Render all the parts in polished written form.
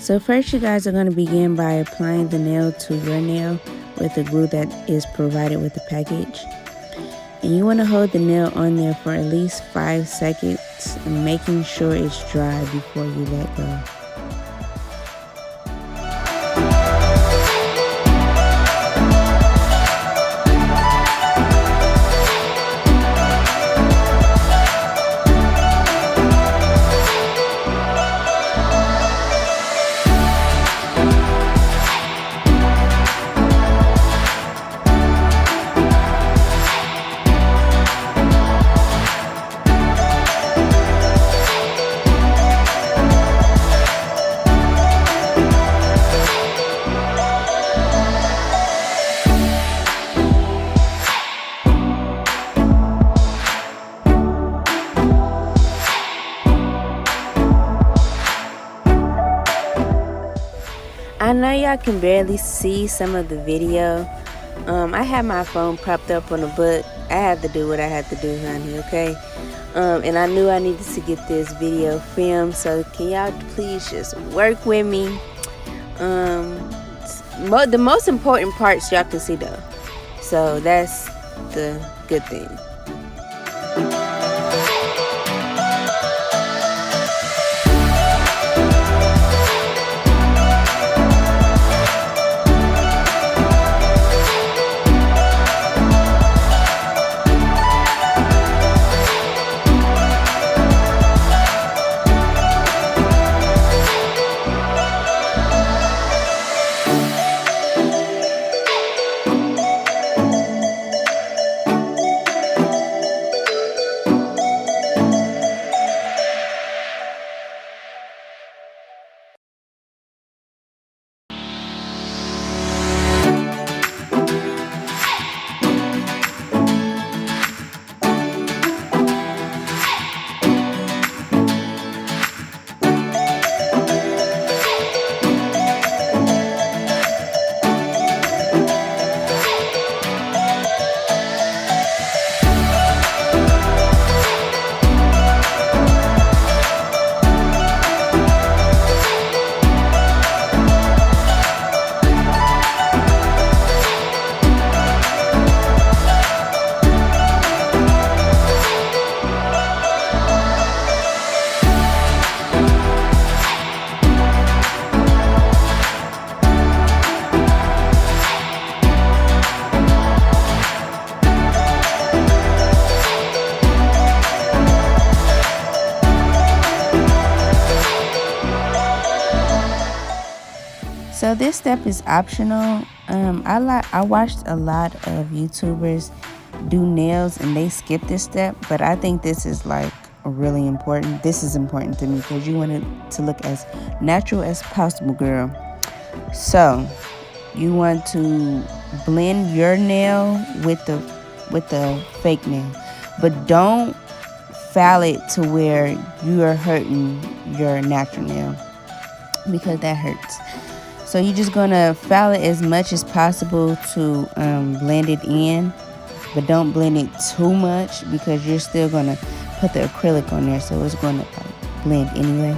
So first you guys are going to begin by applying the nail to your nail with the glue that is provided with the package. And you want to hold the nail on there for at least 5 seconds and making sure it's dry before you let go. I know y'all can barely see some of the video. I had my phone propped up on a book. I had to do what I had to do, honey, okay? And I knew I needed to get this video filmed, so can y'all please just work with me? The most important parts y'all can see though, so that's the good thing. So this step is optional. I watched a lot of YouTubers do nails and they skip this step, but I think this is like really important. This is important to me because you want it to look as natural as possible, girl. So you want to blend your nail with the fake nail, but don't file it to where you are hurting your natural nail because that hurts. So you're just gonna file it as much as possible to blend it in, but don't blend it too much because you're still gonna put the acrylic on there, so it's gonna blend anyway.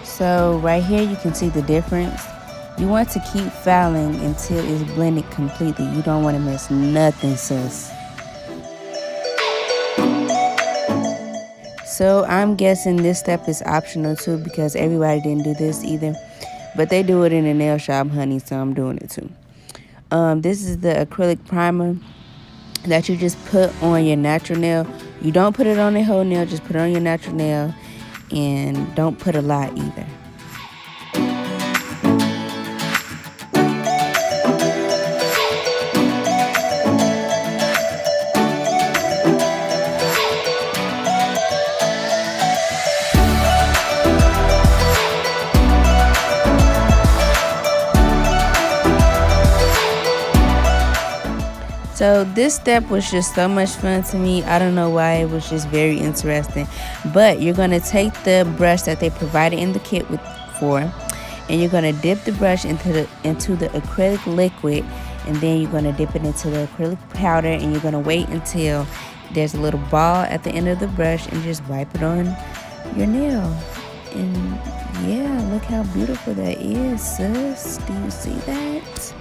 So right here you can see the difference. You want to keep filing until it's blended completely. You don't want to miss nothing, sis. So I'm guessing this step is optional too because everybody didn't do this either. But they do it in the nail shop, honey, so I'm doing it too. This is the acrylic primer that you just put on your natural nail. You don't put it on the whole nail, just put it on your natural nail. And don't put a lot either. So this step was just so much fun to me. I don't know why, it was just very interesting. But you're going to take the brush that they provided in the kit and you're going to dip the brush into the acrylic liquid, and then you're going to dip it into the acrylic powder, and you're going to wait until there's a little ball at the end of the brush, and just wipe it on your nail. And yeah, look how beautiful that is, sis. Do you see that?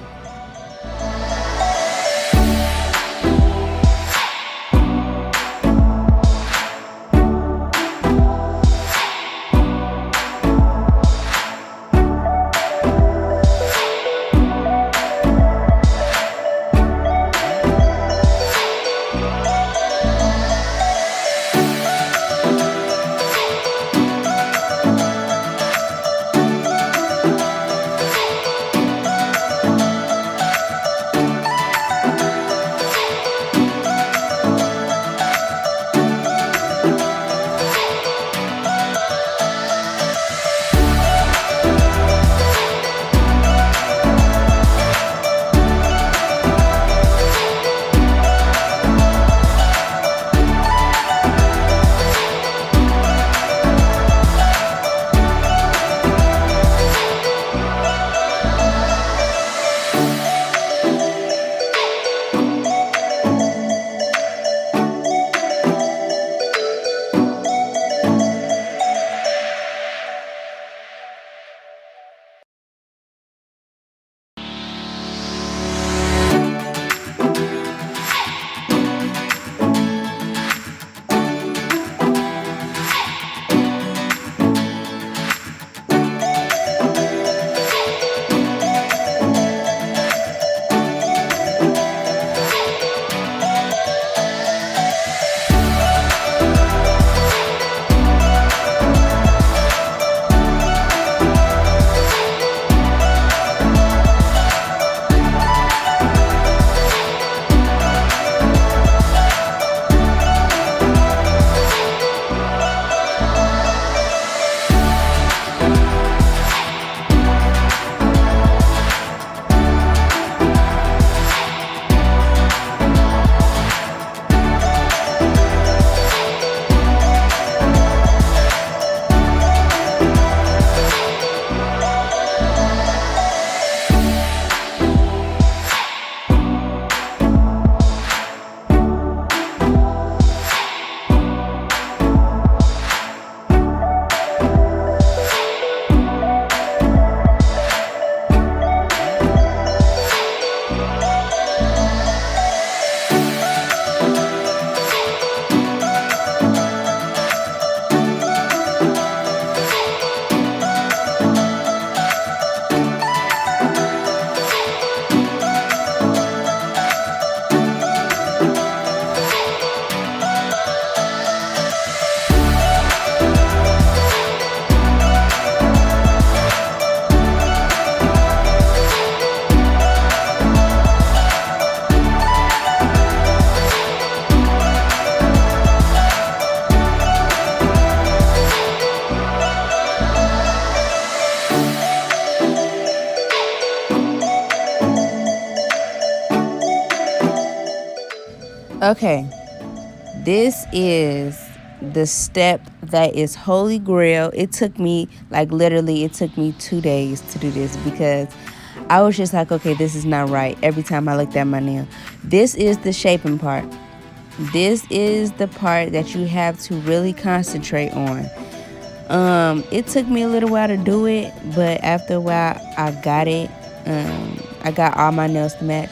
Okay, this is the step that is holy grail. It took me, like, literally, it took me 2 days to do this because I was just like, okay, this is not right every time I looked at my nail. This is the shaping part. This is the part that you have to really concentrate on. It took me a little while to do it, but after a while, I got it. I got all my nails to match.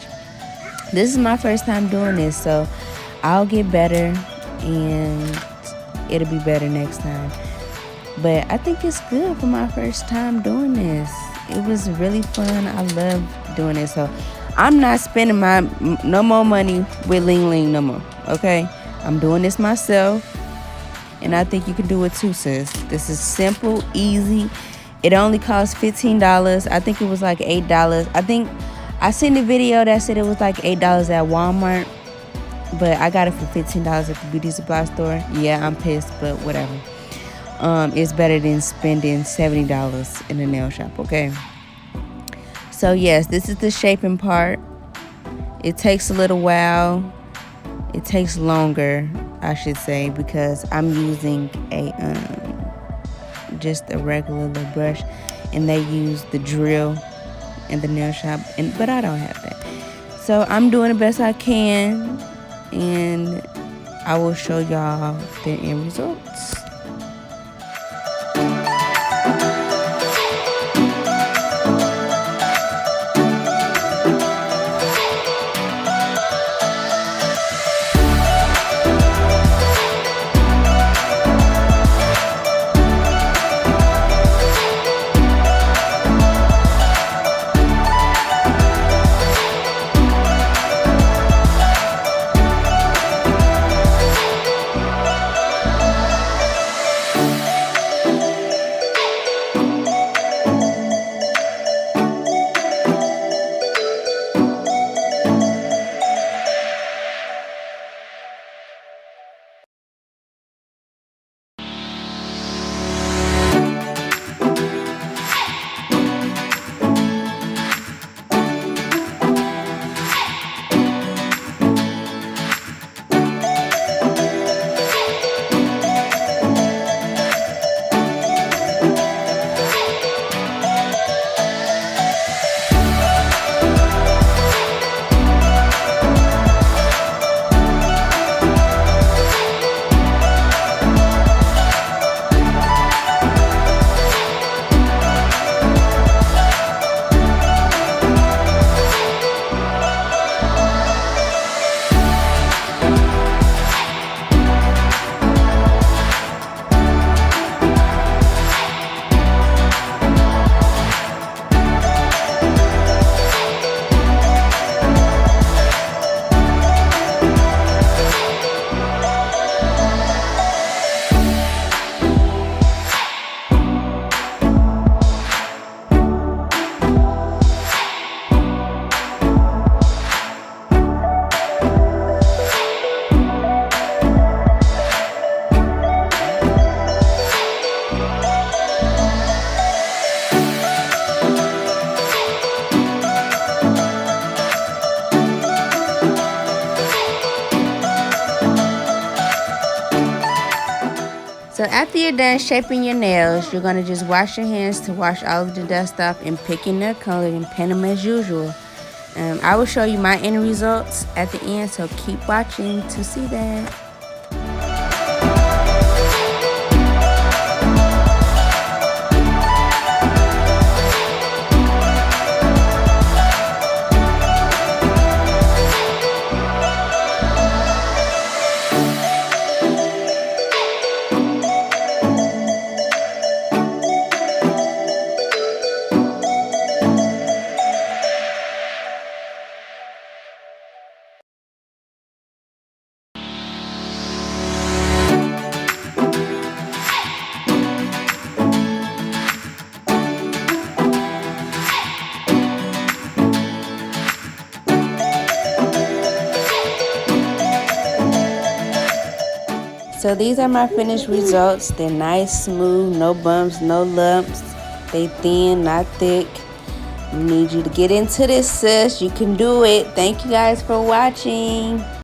This is my first time doing this, so I'll get better and it'll be better next time. But I think it's good for my first time doing this. It was really fun. I love doing it. So I'm not spending no more money with Ling Ling no more. Okay? I'm doing this myself. And I think you can do it too, sis. This is simple, easy. It only costs $15. I think it was like $8. I think I seen the video that said it was like $8 at Walmart. But I got it for $15 at the beauty supply store. Yeah, I'm pissed, but whatever. It's better than spending $70 in a nail shop, okay? So yes, this is the shaping part. It takes a little while. It takes longer, I should say, because I'm using just a regular little brush, and they use the drill in the nail shop, but I don't have that. So I'm doing the best I can, and I will show y'all the end results. So after you're done shaping your nails, you're going to just wash your hands to wash all of the dust off and pick in their color and paint them as usual. I will show you my end results at the end, so keep watching to see that. So these are my finished results. They're nice, smooth, no bumps, no lumps. They thin, not thick. We need you to get into this, sis. You can do it. Thank you guys for watching.